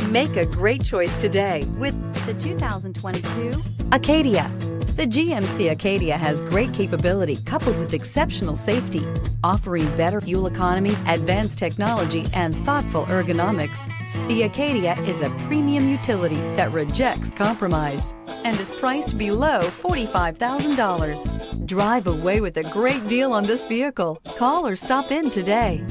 Make a great choice today with the 2022 Acadia. The GMC Acadia has great capability coupled with exceptional safety, offering better fuel economy, advanced technology, and thoughtful ergonomics. The Acadia is a premium utility that rejects compromise and is priced below $45,000. Drive away with a great deal on this vehicle. Call or stop in today.